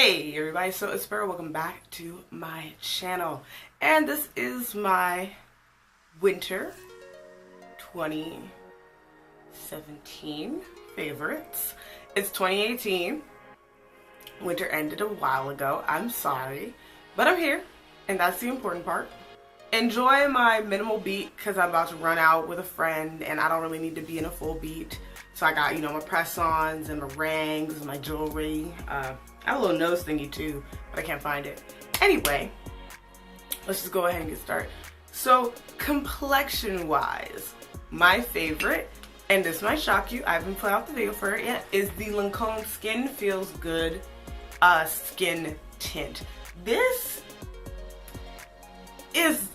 Hey everybody, so it's Sparrow. Welcome back to my channel. And this is my winter 2017 favorites. It's 2018. Winter ended a while ago. I'm sorry, but I'm here, and that's the important part. Enjoy my minimal beat because I'm about to run out with a friend and I don't really need to be in a full beat. So I got, my press-ons and my rings and my jewelry. I have a little nose thingy too, but I can't find it. Anyway, let's just go ahead and get started. So complexion-wise, my favorite, and this might shock you, I haven't put out the video for it yet, is the Lancome Skin Feels Good Skin Tint. This is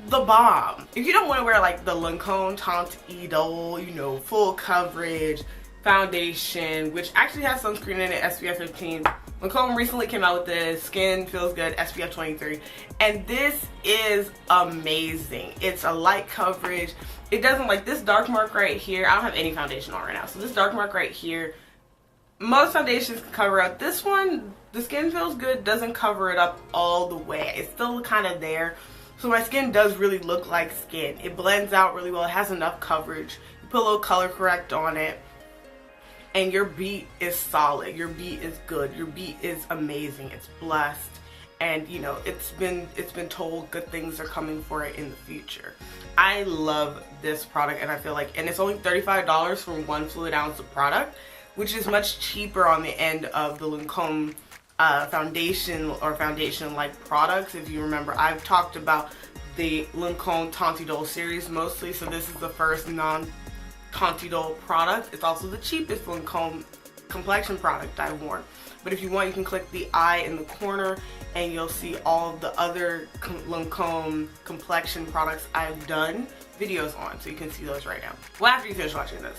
the bomb. If you don't want to wear like the Lancome Teint Idole, full coverage foundation, which actually has sunscreen in it, SPF 15. Lancome recently came out with this Skin Feels Good SPF 23, and this is amazing. It's a light coverage. It doesn't, like this dark mark right here, I don't have any foundation on right now, so this dark mark right here, most foundations can cover up. This one, the Skin Feels Good, doesn't cover it up all the way. It's still kind of there. So my skin does really look like skin. It blends out really well. It has enough coverage. You put a little color correct on it, and your beat is solid. Your beat is good. Your beat is amazing. It's blessed, and it's been told good things are coming for it in the future. I love this product, and I feel like, and it's only $35 for 1 fluid ounce of product, which is much cheaper on the end of the Lancome foundation or foundation-like products. If you remember, I've talked about the Lancome Teint Idole series mostly, so this is the first non-Teint Idole product. It's also the cheapest Lancome complexion product I've worn. But if you want, you can click the eye in the corner and you'll see all of the other Lancome complexion products I've done videos on, so you can see those right now. Well, after you finish watching this.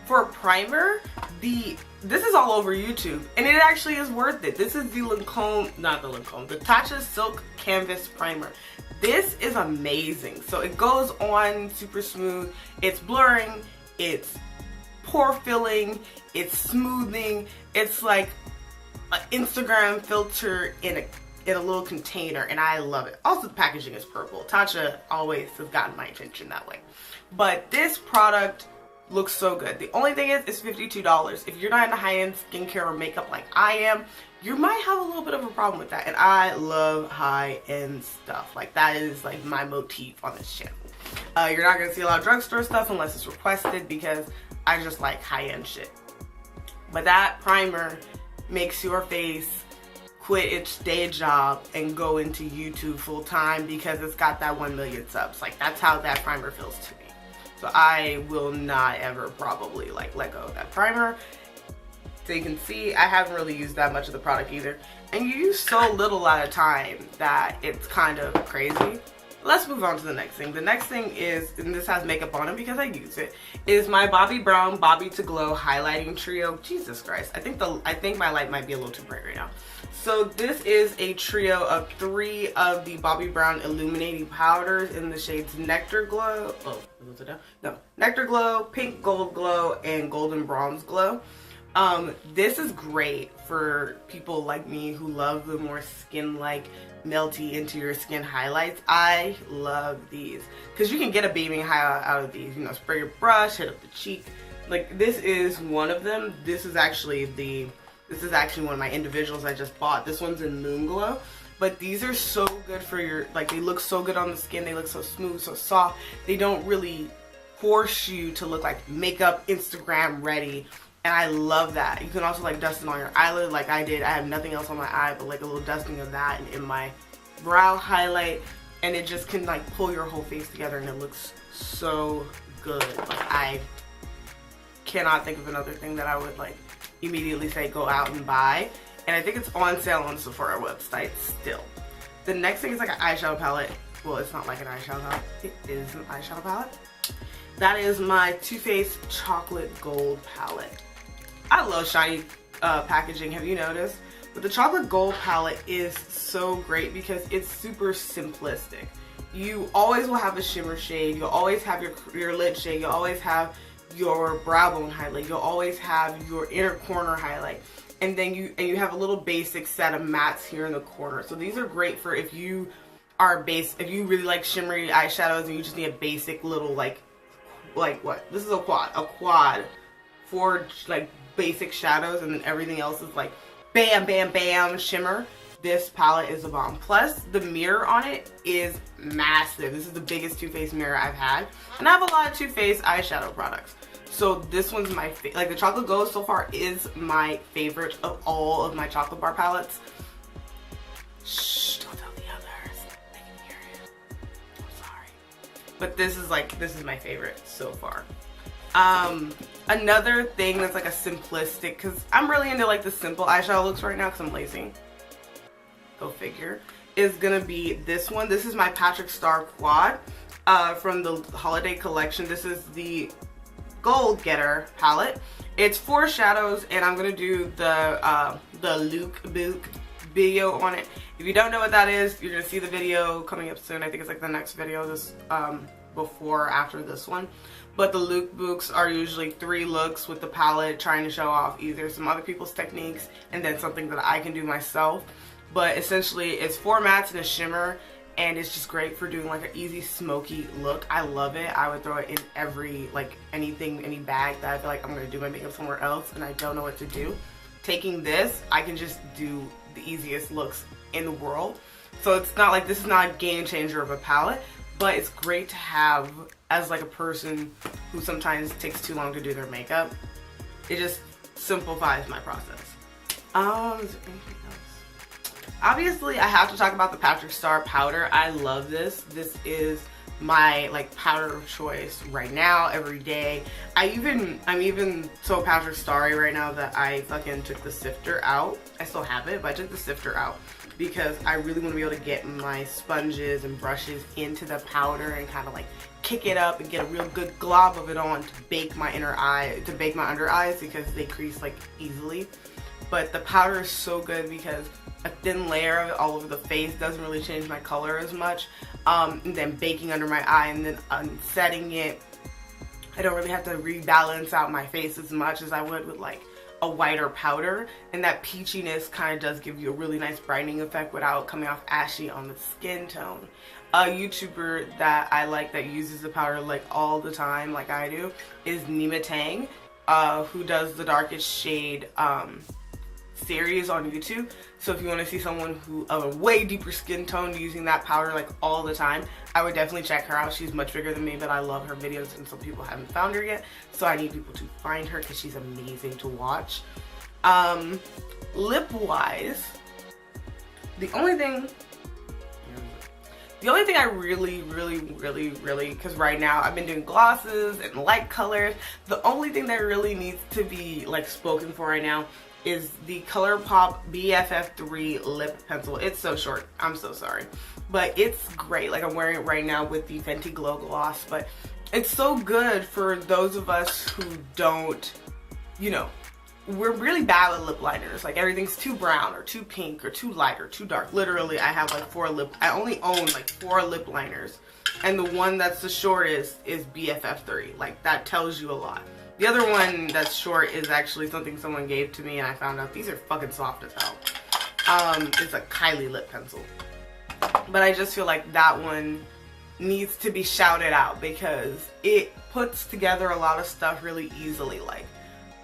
For a primer, this is all over YouTube, and it actually is worth it. This is the the Tatcha Silk Canvas Primer. This is amazing. So it goes on super smooth. It's blurring, it's pore filling, it's smoothing. It's like an Instagram filter in a little container, and I love it. Also, the packaging is purple. Tatcha always has gotten my attention that way. But this product looks so good. The only thing is, it's $52. If you're not into high-end skincare or makeup like I am, you might have a little bit of a problem with that. And I love high-end stuff. Like, that is like my motif on this channel. You're not gonna see a lot of drugstore stuff unless it's requested, because I just like high-end shit. But that primer makes your face quit its day job and go into YouTube full-time, because it's got that 1 million subs. Like, that's how that primer feels to me. So I will not ever probably let go of that primer. So you can see I haven't really used that much of the product either. And you use so little at a time that it's kind of crazy. Let's move on to the next thing. The next thing is, and this has makeup on it because I use it, is my Bobbi Brown Bobbi to Glow Highlighting Trio. Jesus Christ, I think my light might be a little too bright right now. So this is a trio of 3 of the Bobbi Brown illuminating powders in the shades Nectar Glow. Oh, was it down? No, Nectar Glow, Pink Gold Glow, and Golden Bronze Glow. This is great for people like me who love the more skin-like, melty into your skin highlights. I love these because you can get a beaming highlight out of these. Spray your brush, hit up the cheek. Like, this is one of them. This is actually one of my individuals I just bought. This one's in Moon Glow. But these are so good for your, they look so good on the skin. They look so smooth, so soft. They don't really force you to look like makeup Instagram ready. And I love that. You can also dust it on your eyelid like I did. I have nothing else on my eye but a little dusting of that in my brow highlight. And it just can pull your whole face together, and it looks so good. I cannot think of another thing that I would immediately say go out and buy. And I think it's on sale on the Sephora website still. The next thing is an eyeshadow palette. Well, it's not like an eyeshadow palette. It is an eyeshadow palette. That is my Too Faced Chocolate Gold palette. I love shiny packaging, have you noticed? But the chocolate gold palette is so great because it's super simplistic. You always will have a shimmer shade. You'll always have your lid shade. You'll always have your brow bone highlight. You'll always have your inner corner highlight. and then you have a little basic set of mattes here in the corner. So these are great for if you are if you really like shimmery eyeshadows and you just need a basic little like what? This is a quad for like basic shadows, and then everything else is like bam, bam, bam shimmer. This palette is a bomb. Plus, the mirror on it is massive. This is the biggest Too Faced mirror I've had. And I have a lot of Too Faced eyeshadow products. So this one's my favorite. Like the Chocolate Ghost so far is my favorite of all of my chocolate bar palettes. Shh, don't tell the others. They can hear it. I'm sorry. But this is my favorite so far. Another thing that's like a simplistic, because I'm really into like the simple eyeshadow looks right now because I'm lazy. Go figure, is gonna be this one. This is my Patrick Star Quad from the holiday collection. This is the Gold Getter palette. It's 4 shadows, and I'm gonna do the Luke Book video on it. If you don't know what that is, you're gonna see the video coming up soon. I think it's like the next video, this before or after this one. But the Luke Books are usually 3 looks with the palette, trying to show off either some other people's techniques and then something that I can do myself. But essentially it's 4 mattes and a shimmer, and it's just great for doing like an easy smoky look. I love it. I would throw it in every, like any bag that I feel like I'm gonna do my makeup somewhere else and I don't know what to do. Taking this, I can just do the easiest looks in the world. So it's not like, this is not a game changer of a palette, but it's great to have as like a person who sometimes takes too long to do their makeup. It just simplifies my process. Is there anything else? Obviously, I have to talk about the Patrick Star powder. I love this. This is my like powder of choice right now, every day. I'm even so Patrick Starry right now that I fucking took the sifter out. I still have it, but I took the sifter out because I really want to be able to get my sponges and brushes into the powder and kind of like kick it up and get a real good glob of it on to bake my under eyes because they crease like easily. But the powder is so good because a thin layer of it all over the face doesn't really change my color as much. And then baking under my eye and then unsetting it, I don't really have to rebalance out my face as much as I would with like a whiter powder. And that peachiness kind of does give you a really nice brightening effect without coming off ashy on the skin tone. A YouTuber that I like that uses the powder like all the time like I do is Nima Tang, who does the Darkest Shade series on YouTube. So if you want to see someone who of a way deeper skin tone using that powder like all the time, I would definitely check her out. She's much bigger than me, but I love her videos and some people haven't found her yet, so I need people to find her because she's amazing to watch. Lip wise, the only thing I really, because right now I've been doing glosses and light colors, the only thing that really needs to be like spoken for right now is the ColourPop BFF3 lip pencil. It's so short, I'm so sorry, but it's great. Like I'm wearing it right now with the Fenty Glow Gloss, but it's so good for those of us who don't, you know, we're really bad with lip liners. Like everything's too brown or too pink or too light or too dark. Literally, I have like I only own like 4 lip liners, and the one that's the shortest is BFF3. Like that tells you a lot. The other one that's short is actually something someone gave to me and I found out these are fucking soft as hell. It's a Kylie lip pencil. But I just feel like that one needs to be shouted out because it puts together a lot of stuff really easily. Like,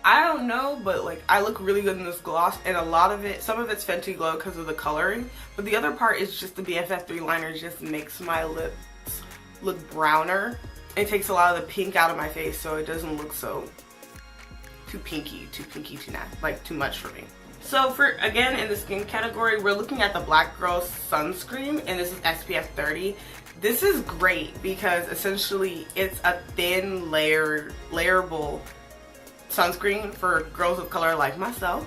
I don't know, but like I look really good in this gloss, and a lot of it, some of it's Fenty Glow because of the coloring, but the other part is just the BFF3 liner just makes my lips look browner. It takes a lot of the pink out of my face so it doesn't look so too pinky, too much for me. So for, again, in the skin category, we're looking at the Black Girl Sunscreen, and this is SPF 30. This is great because essentially it's a thin layerable sunscreen for girls of color like myself,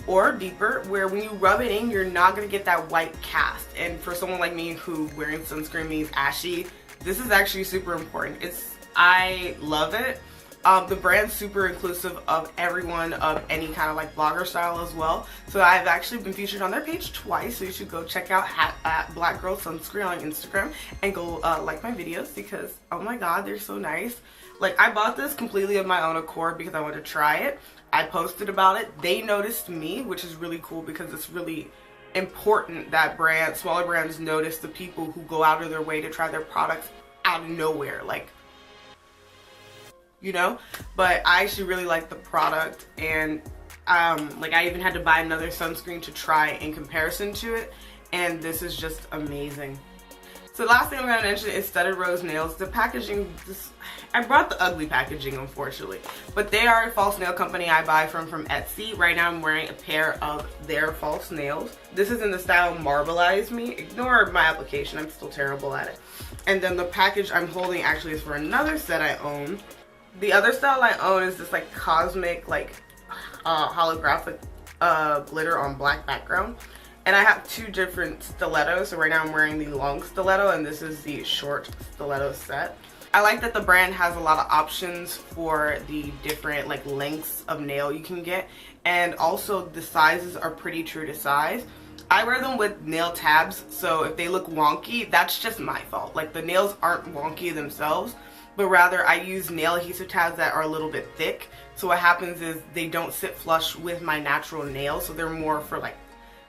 or deeper, where when you rub it in, you're not gonna get that white cast. And for someone like me who wearing sunscreen means ashy, this is actually super important. I love it. The brand's super inclusive of everyone of any kind of like blogger style as well. So I've actually been featured on their page twice, so you should go check out at Black Girl Sunscreen on Instagram and go like my videos because oh my god, they're so nice. Like, I bought this completely of my own accord because I wanted to try it. I posted about it. They noticed me, which is really cool because it's really important that smaller brands notice the people who go out of their way to try their products out of nowhere, like, you know. But I actually really like the product, and like, I even had to buy another sunscreen to try in comparison to it, and this is just amazing. So the last thing I'm going to mention is Studded Rose Nails. The packaging, I brought the ugly packaging, unfortunately, but they are a false nail company I buy from Etsy. Right now I'm wearing a pair of their false nails. This is in the style Marbleize Me. Ignore my application, I'm still terrible at it. And then the package I'm holding actually is for another set I own. The other style I own is this like cosmic, like holographic glitter on black background. And I have two different stilettos. So right now I'm wearing the long stiletto, and this is the short stiletto set. I like that the brand has a lot of options for the different like lengths of nail you can get, and also the sizes are pretty true to size. I wear them with nail tabs, so if they look wonky, that's just my fault. Like, the nails aren't wonky themselves, but rather I use nail adhesive tabs that are a little bit thick. So what happens is they don't sit flush with my natural nails, so they're more for like,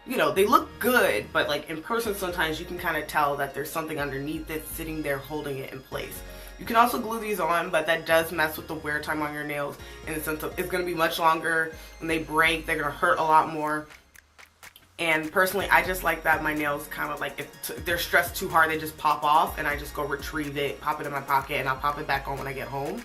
you know, they look good, but like in person sometimes you can kind of tell that there's something underneath it sitting there holding it in place. You can also glue these on, but that does mess with the wear time on your nails in the sense of it's going to be much longer. When they break, they're going to hurt a lot more. And personally, I just like that my nails kind of like, if they're stressed too hard, they just pop off, and I just go retrieve it, pop it in my pocket, and I'll pop it back on when I get home.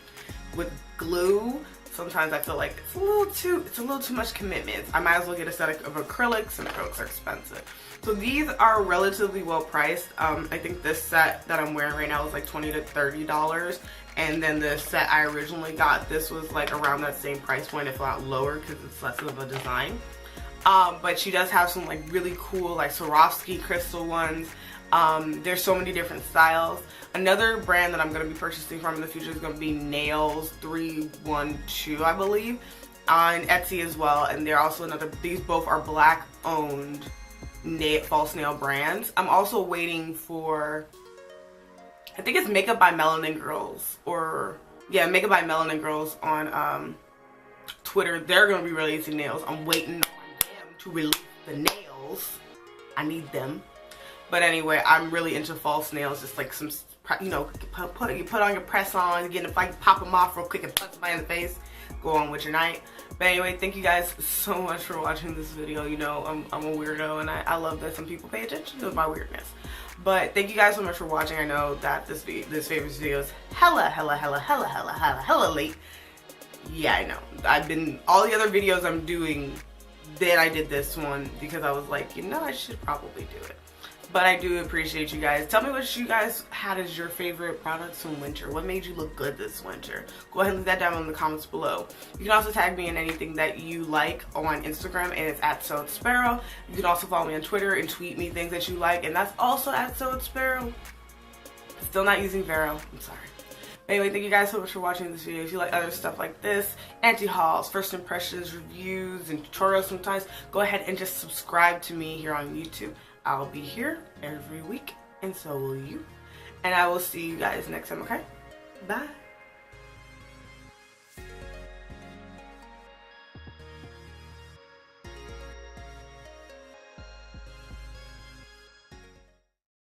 With glue, sometimes I feel like it's a little too much commitment. I might as well get a set of acrylics, and acrylics are expensive. So these are relatively well priced. I think this set that I'm wearing right now is like $20 to $30. And then the set I originally got, this was like around that same price point, if not lower, because it's less of a design. But she does have some like really cool like Swarovski crystal ones. There's so many different styles. Another brand that I'm going to be purchasing from in the future is going to be Nails 312, I believe, on Etsy as well. And they're also these both are black owned false nail brands. I'm also waiting for, I think it's Makeup by Melanin Girls, or yeah, Makeup by Melanin Girls on Twitter. They're going to be releasing nails. I'm waiting on them to release the nails. I need them. But anyway, I'm really into false nails. Just like some, you know, you put on your press on, get if I can pop them off real quick and punch somebody in the face, go on with your night. But anyway, thank you guys so much for watching this video. You know, I'm a weirdo, and I love that some people pay attention to my weirdness. But thank you guys so much for watching. I know that this favorite video is hella late. Yeah, I know. All the other videos I'm doing, then I did this one because I was like, you know, I should probably do it. But I do appreciate you guys. Tell me what you guys had as your favorite products from winter. What made you look good this winter? Go ahead and leave that down in the comments below. You can also tag me in anything that you like on Instagram, and it's at SoIt'sSparrow. You can also follow me on Twitter and tweet me things that you like, and that's also at SoIt'sSparrow. Still not using Vero. I'm sorry. Anyway, thank you guys so much for watching this video. If you like other stuff like this, anti-hauls, first impressions, reviews, and tutorials sometimes, go ahead and just subscribe to me here on YouTube. I'll be here every week, and so will you. And I will see you guys next time, okay? Bye.